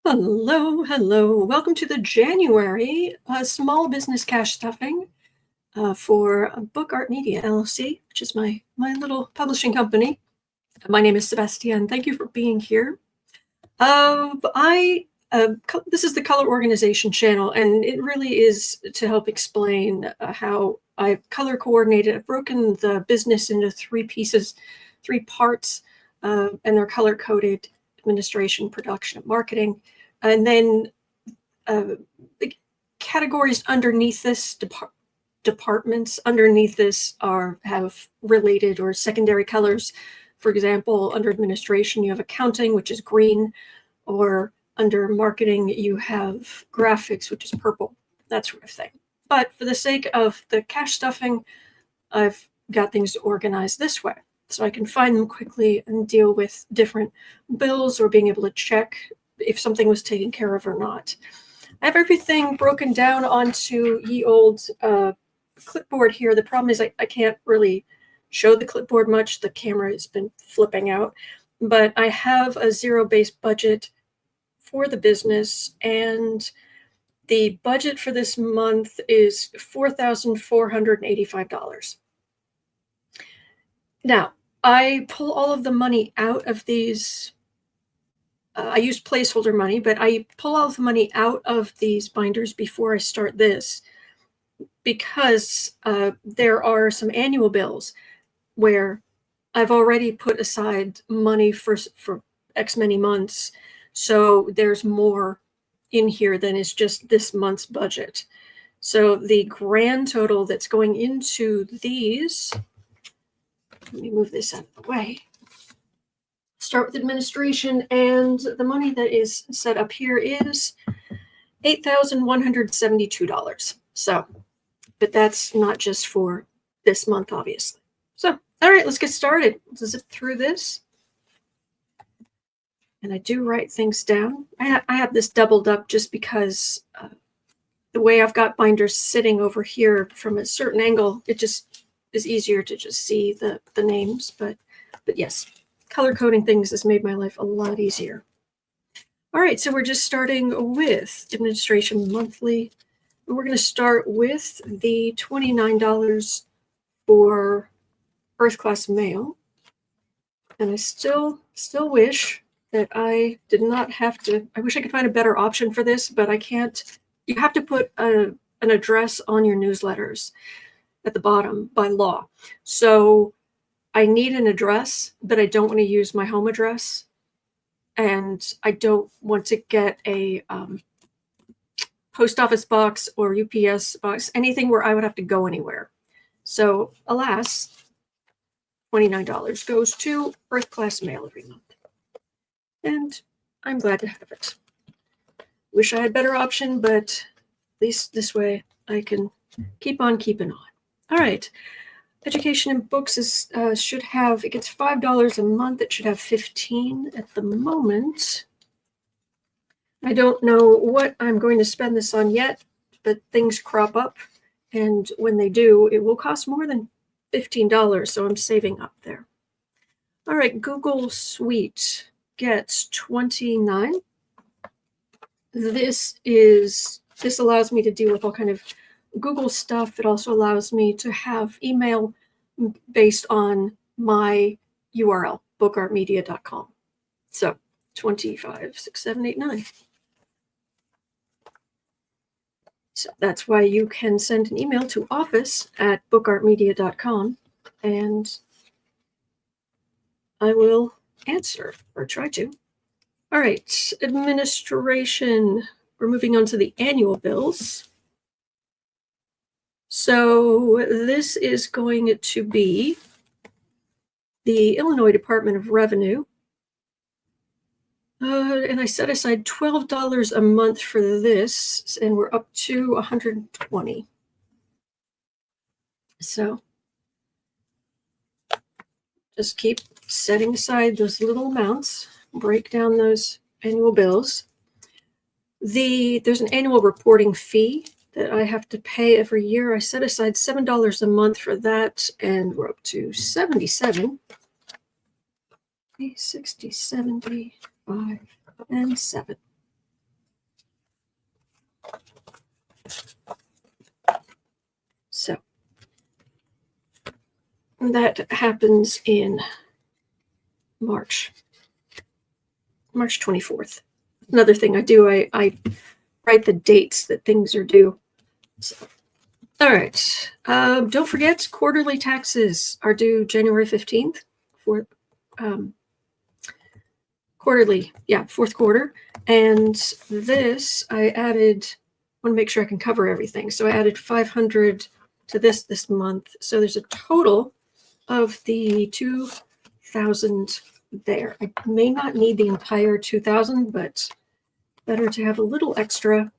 Hello, hello. Welcome to the January small business cash stuffing for Book Art Media LLC, which is my little publishing company. My name is Sebastian. Thank you for being here. This is the color organization channel, and it really is to help explain how I've color coordinated. I've broken the business into three pieces, three parts, and they're color coded: administration, production, and marketing. And then the categories underneath this, departments underneath this have related or secondary colors. For example, under administration, you have accounting, which is green, or under marketing, you have graphics, which is purple, that sort of thing. But for the sake of the cash stuffing, I've got things organized this way, so I can find them quickly and deal with different bills or being able to check if something was taken care of or not. I have everything broken down onto ye old clipboard here. The problem is I can't really show the clipboard much. The camera has been flipping out. But I have a zero-based budget for the business, and the budget for this month is $4,485. Now, I pull all of the money out of these. I use placeholder money, but I pull all of the money out of these binders before I start this because there are some annual bills where I've already put aside money for X many months. So there's more in here than is just this month's budget. So the grand total that's going into these, let me move this out of the way. Start with administration, and the money that is set up here is $8,172. So, but that's not just for this month, obviously. So, all right, let's get started. Let's zip through this. And I do write things down. I have this doubled up just because the way I've got binders sitting over here from a certain angle, it just is easier to just see the names. But yes, color coding things has made my life a lot easier. All right, so we're just starting with administration monthly. We're going to start with the $29 for Earth Class Mail. And I still wish that I did not have to. I wish I could find a better option for this, but I can't. You have to put an address on your newsletters at the bottom by law. So I need an address, but I don't want to use my home address. And I don't want to get a post office box or UPS box, anything where I would have to go anywhere. So alas, $29 goes to Earth Class Mail every month. And I'm glad to have it. Wish I had a better option, but at least this way I can keep on keeping on. All right. Education and books is should have, it gets $5 a month. It should have 15 at the moment. I don't know what I'm going to spend this on yet, but things crop up. And when they do, it will cost more than $15. So I'm saving up there. All right. Google Suite gets 29. This allows me to deal with all kind of Google stuff. It also allows me to have email based on my URL, bookartmedia.com. So 256789. So that's why you can send an email to office@bookartmedia.com, and I will answer, or try to. All right, administration. We're moving on to the annual bills. So this is going to be the Illinois Department of Revenue. And I set aside $12 a month for this, and we're up to $120. So just keep setting aside those little amounts, break down those annual bills. There's an annual reporting fee that I have to pay every year. I set aside $7 a month for that, and we're up to 77. 60, 75, and 7. So that happens in March 24th. Another thing I do, I write the dates that things are due. So, all right. Don't forget, quarterly taxes are due January 15th for quarterly, fourth quarter. And this I added, want to make sure I can cover everything. So I added 500 to this month. So there's a total of the 2,000 there. I may not need the entire 2,000, but better to have a little extra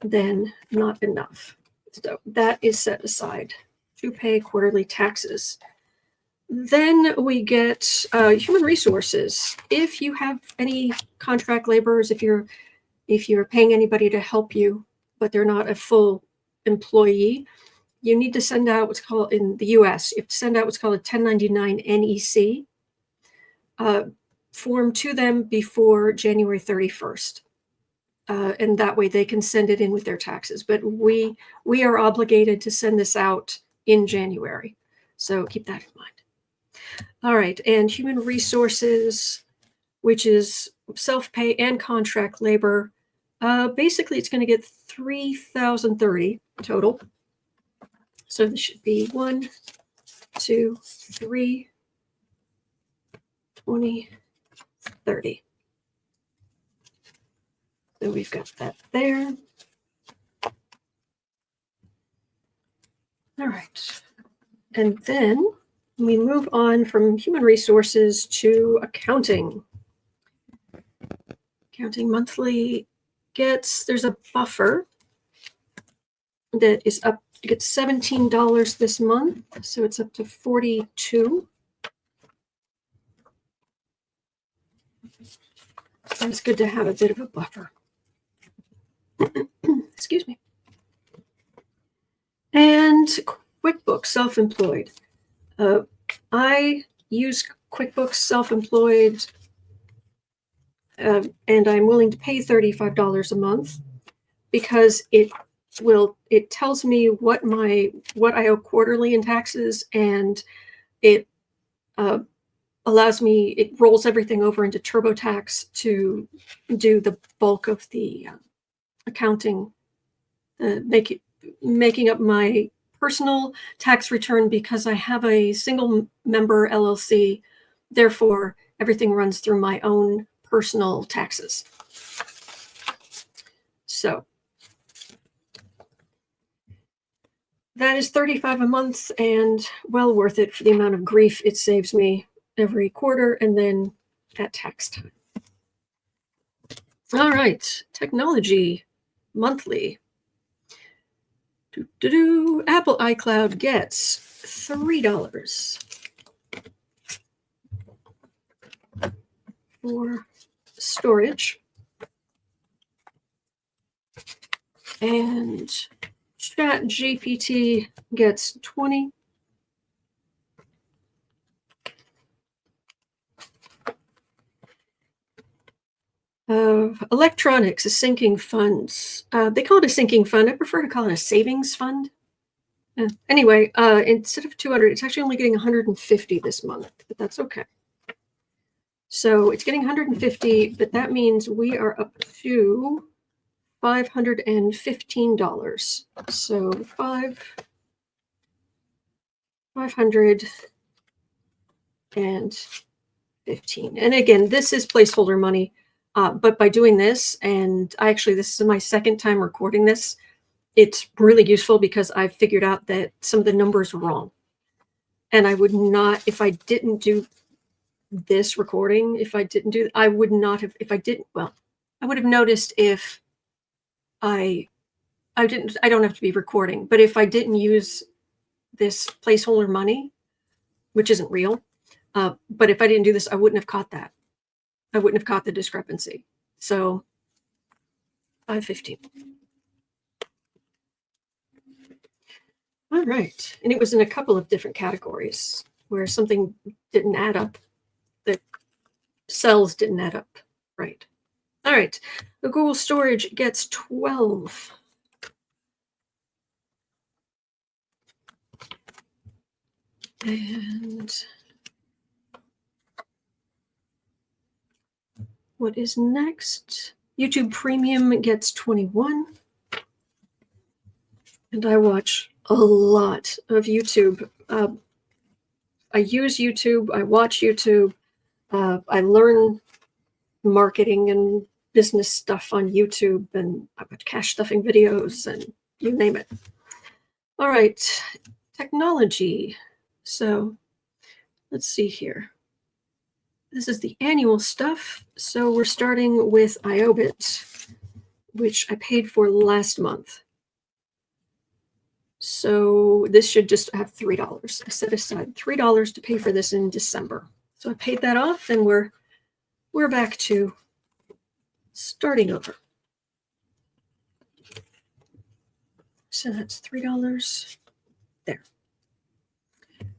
than not enough. So that is set aside to pay quarterly taxes. Then we get human resources. If you have any contract laborers, if you're paying anybody to help you, but they're not a full employee, you need to send out what's called, in the US, you have to send out what's called a 1099 NEC form to them before January 31st. And that way they can send it in with their taxes. But we are obligated to send this out in January. So keep that in mind. All right. And human resources, which is self-pay and contract labor. Basically, it's going to get 3,030 total. So this should be 1, 2, 3, 20, 30. So we've got that there. All right. And then we move on from human resources to accounting. Accounting monthly there's a buffer that is up, it gets $17 this month. So it's up to 42. And it's good to have a bit of a buffer. Excuse me. And QuickBooks Self-Employed. I use QuickBooks Self-Employed, and I'm willing to pay $35 a month because it tells me what I owe quarterly in taxes, and it it rolls everything over into TurboTax to do the bulk of the accounting, making up my personal tax return because I have a single member LLC. Therefore, everything runs through my own personal taxes. So that is $35 a month and well worth it for the amount of grief it saves me every quarter and then at tax time. All right, technology monthly. Apple iCloud gets $3 for storage, and ChatGPT gets 20. Electronics, a sinking funds. They call it a sinking fund. I prefer to call it a savings fund. Anyway, instead of 200, it's actually only getting 150 this month, but that's okay. So it's getting 150, but that means we are up to $515. So 515. And again, this is placeholder money. But by doing this, and this is my second time recording this, it's really useful because I've figured out that some of the numbers are wrong. And I would not, if I didn't do this recording, I would not have, if I didn't, well, I would have noticed if I don't have to be recording, but if I didn't use this placeholder money, which isn't real, but if I didn't do this, I wouldn't have caught that. I wouldn't have caught the discrepancy. So 515. All right. And it was in a couple of different categories where something didn't add up. The cells didn't add up. Right. All right. The Google storage gets 12. And what is next? YouTube Premium gets 21. And I watch a lot of YouTube. I use YouTube. I watch YouTube. I learn marketing and business stuff on YouTube, and I watch cash stuffing videos, and you name it. All right, technology. So let's see here. This is the annual stuff. So we're starting with iObit, which I paid for last month. So this should just have $3. I set aside $3 to pay for this in December. So I paid that off, and we're back to starting over. So that's $3 there.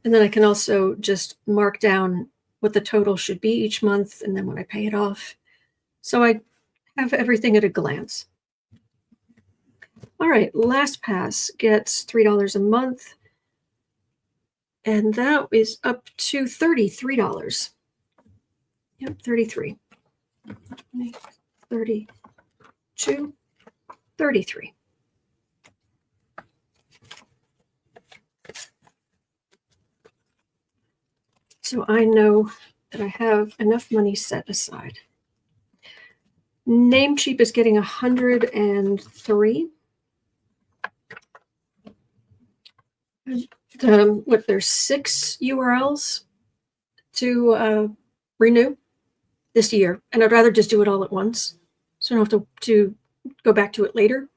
And then I can also just mark down what the total should be each month, and then when I pay it off. So I have everything at a glance. All right, LastPass gets $3 a month, and that is up to $33. Yep, 33. 32, 33. So I know that I have enough money set aside. Namecheap is getting 103. There's 6 URLs to renew this year, and I'd rather just do it all at once, so I don't have to go back to it later.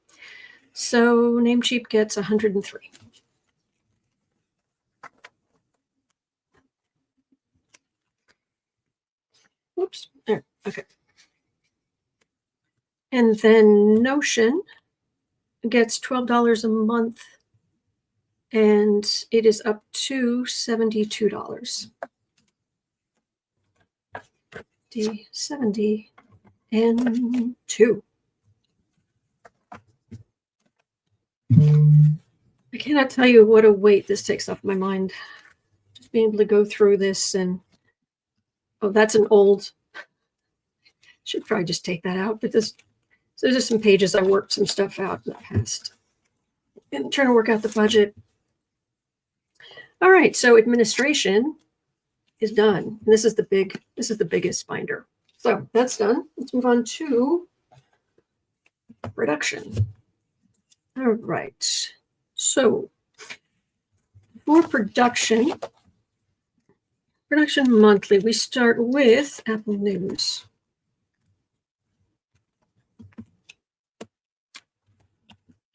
So Namecheap gets 103. Whoops, there, okay. And then Notion gets $12 a month, and it is up to $72. D72. I cannot tell you what a weight this takes off my mind. Just being able to go through this, and oh, that's an old. Should probably just take that out. But this, so there's just some pages I worked some stuff out in the past, and trying to work out the budget. All right, so administration is done. And this is the biggest binder. So that's done. Let's move on to production. All right. So for production monthly, we start with Apple News.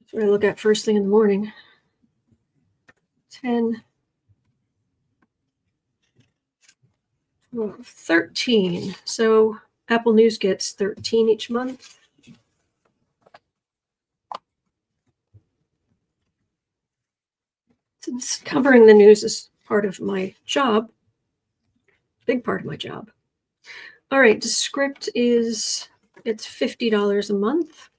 That's what I look at first thing in the morning. 10, 12, 13. So Apple News gets 13 each month. Since covering the news is part of my job, big part of my job. All right, Descript it's $50 a month.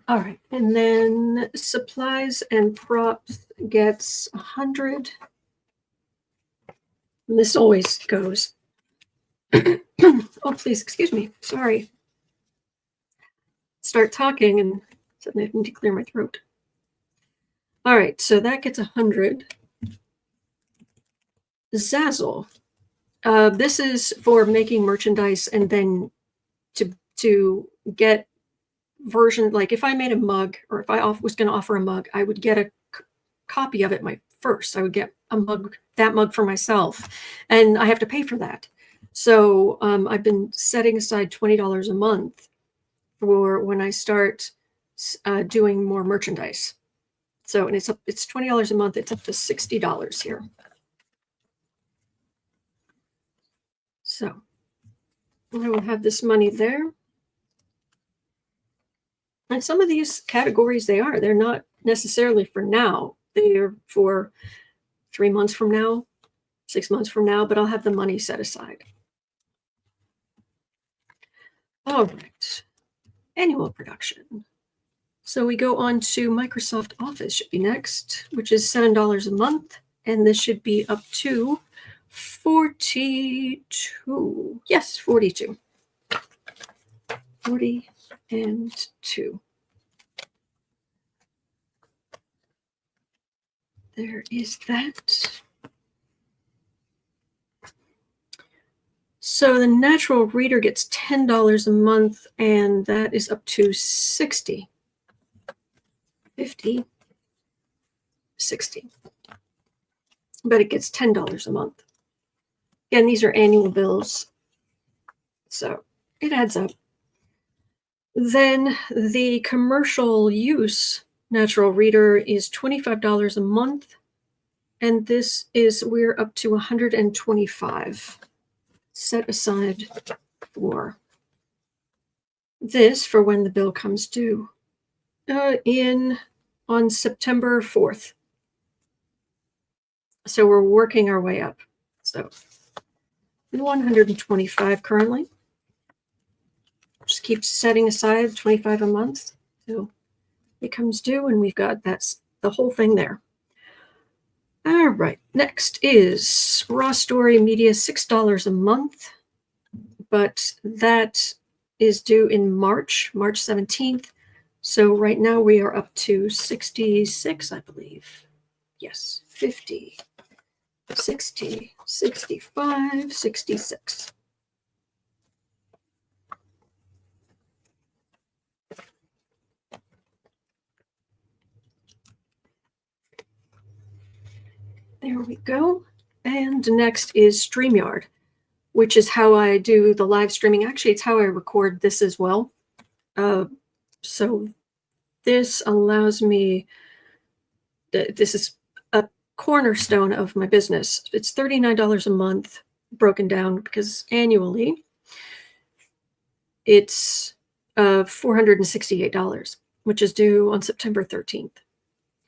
All right, and then supplies and props gets 100. And this always goes. Oh, please, excuse me. Sorry. Start talking and suddenly I need to clear my throat. All right, so that gets 100. Zazzle. This is for making merchandise, and then to get version, like if I made a mug, or if I was going to offer a mug, I would get a copy of it first. I would get that mug for myself, and I have to pay for that. So I've been setting aside $20 a month for when I start doing more merchandise. So, and it's $20 a month. It's up to $60 here. So I will have this money there. And some of these categories, they're not necessarily for now. They're for 3 months from now, 6 months from now, but I'll have the money set aside. All right. Annual production. So we go on to Microsoft Office should be next, which is $7 a month. And this should be up to 42. Yes, 42. 40 and 2. There is that. So the natural reader gets $10 a month, and that is up to 60. 50, 60. But it gets $10 a month. Again, these are annual bills, so it adds up. Then the commercial use natural reader is $25 a month, and we're up to 125 set aside for this for when the bill comes due on September 4th. So we're working our way up. So 125 currently. Just keep setting aside 25 a month. So it comes due, and we've got that's the whole thing there. All right. Next is Raw Story Media, $6 a month, but that is due in March 17th. So right now we are up to 66, I believe. Yes, 50, 60, 65, 66. There we go. And next is StreamYard, which is how I do the live streaming. Actually, it's how I record this as well. So this allows me, this is a cornerstone of my business. It's $39 a month broken down because annually it's $468, which is due on September 13th.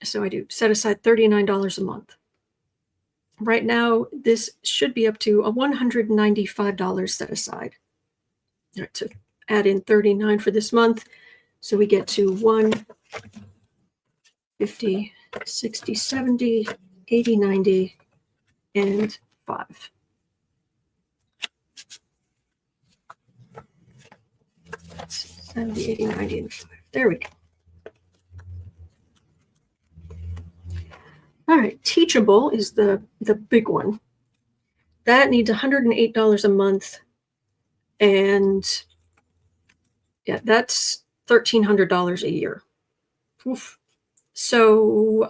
So I do set aside $39 a month. Right now, this should be up to a $195 set aside. All right, to add in 39 for this month. So we get to 150, 60, 70, 80, 90, and 5. That's 70, 80, 90, and 5. There we go. All right, Teachable is the big one. That needs $108 a month, and yeah, that's $1,300 a year. Oof. So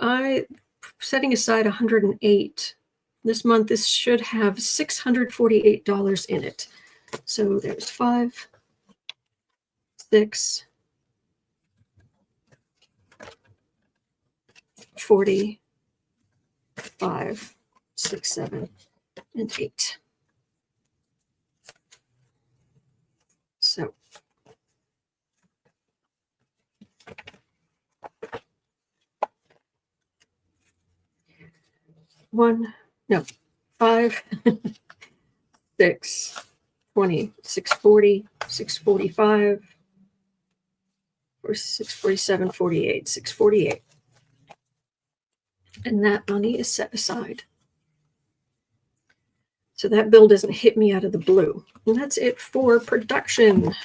setting aside 108 this month. This should have $648 in it. So there's 5, 6, 40, 5, 6, 7, and 8. So one, no, 5, 6, 20, 640, 645, or 647, 48, 648. And that money is set aside. So that bill doesn't hit me out of the blue. And that's it for production.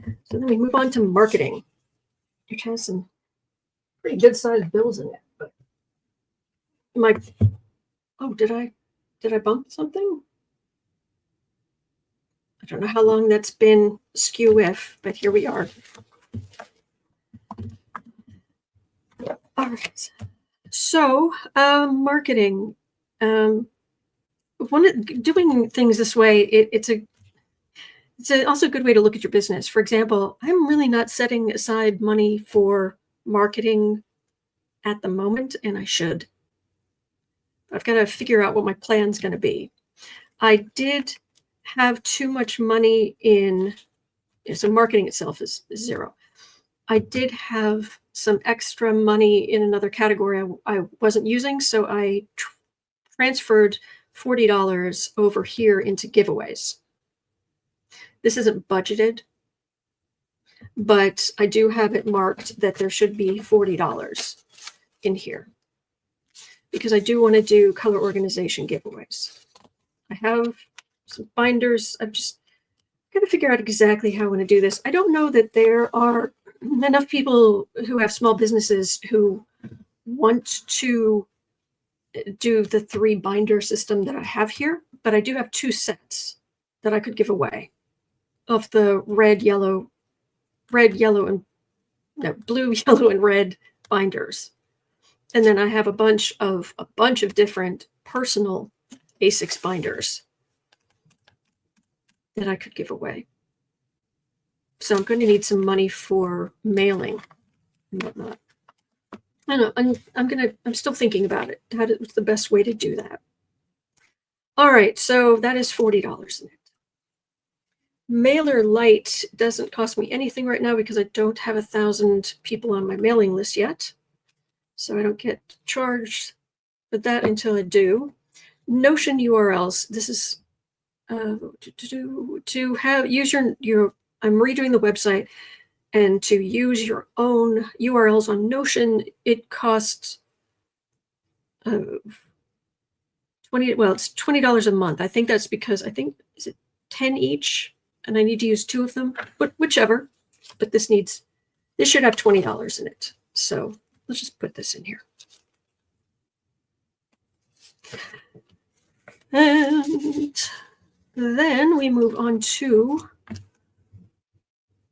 So then we move on to marketing, which has some pretty good sized bills in it. But did I bump something? I don't know how long that's been skew if, but here we are. All right. So marketing. Doing things this way, it's also a good way to look at your business. For example, I'm really not setting aside money for marketing at the moment, and I should. I've got to figure out what my plan's going to be. I did have too much money so marketing itself is 0. I did have some extra money in another category I wasn't using, so I transferred $40 over here into giveaways. This isn't budgeted, but I do have it marked that there should be $40 in here because I do want to do color organization giveaways. I have some binders. I've just got to figure out exactly how I want to do this. I don't know that there are enough people who have small businesses who want to do the 3 binder system that I have here, but I do have 2 sets that I could give away of the red, yellow, and blue, yellow, and red binders. And then I have a bunch of different personal A6 binders that I could give away. So I'm going to need some money for mailing and whatnot. I don't know. I'm still thinking about it. What's the best way to do that? All right, so that is $40 in it. Mailer Lite doesn't cost me anything right now because I don't have 1,000 people on my mailing list yet. So I don't get charged for that until I do. Notion URLs. This is to have use your. I'm redoing the website, and to use your own URLs on Notion, it costs it's $20 a month. I think that's because is it 10 each, and I need to use 2 of them, but whichever. But this should have $20 in it. So let's just put this in here. And then we move on to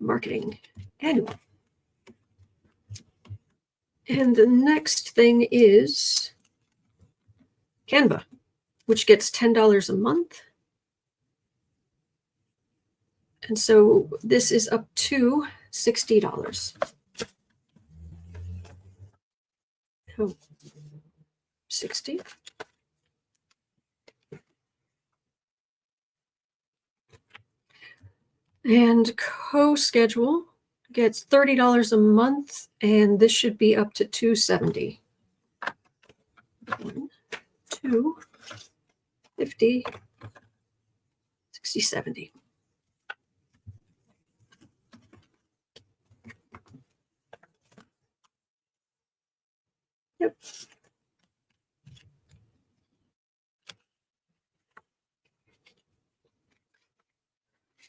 marketing annual. And the next thing is Canva, which gets $10 a month. And so this is up to $60. Oh, 60. And Co-Schedule gets $30 a month, and this should be up to $270. 1, 2, 50, 60, 70. Yep.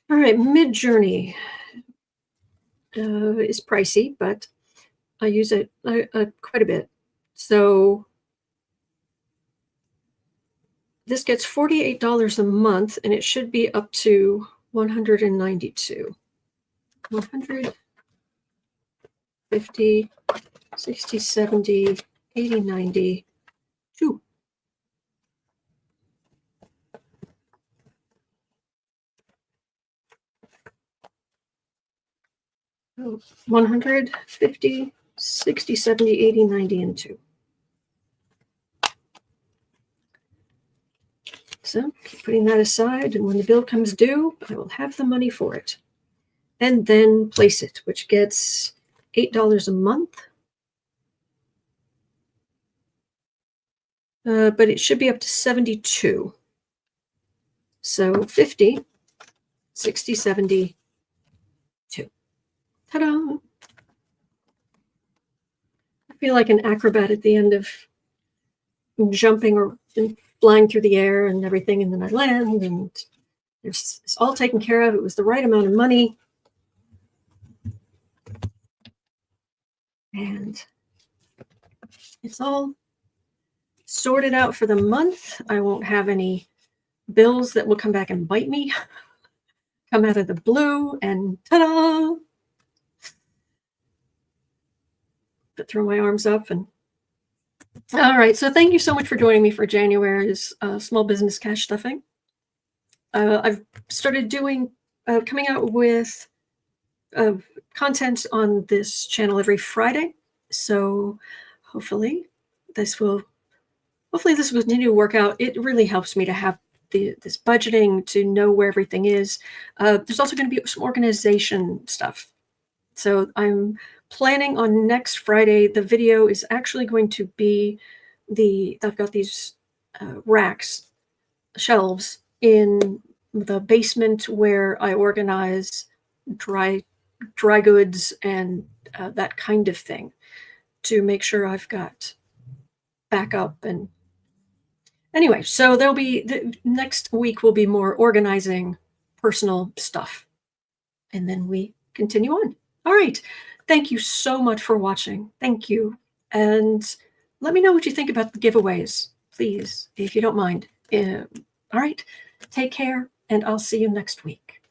All right, Midjourney is pricey, but I use it quite a bit. So this gets $48 a month, and it should be up to $192. 100, 50, 60, 70, 80, 90, 2. Oh, 100, 50, 60, 70, 80, 90, and 2. So keep putting that aside, and when the bill comes due, I will have the money for it. And then Place It, which gets $8 a month. But it should be up to 72. So 50, 60, 70, 2. Ta-da! I feel like an acrobat at the end of jumping or flying through the air and everything, and then I land, and it's all taken care of. It was the right amount of money. And it's all sorted out for the month. I won't have any bills that will come back and bite me, come out of the blue, and ta-da! But throw my arms up. And all right, so thank you so much for joining me for January's small business cash stuffing. I've started coming out with content on this channel every Friday. So hopefully this will continue to work out. It really helps me to have this budgeting, to know where everything is. There's also going to be some organization stuff. So I'm planning on next Friday. The video is actually going to be I've got these shelves in the basement where I organize dry dry goods and that kind of thing to make sure I've got backup. And anyway, so there'll be the next week will be more organizing personal stuff. And then we continue on. All right. Thank you so much for watching. Thank you. And let me know what you think about the giveaways, please, if you don't mind. All right. Take care, and I'll see you next week.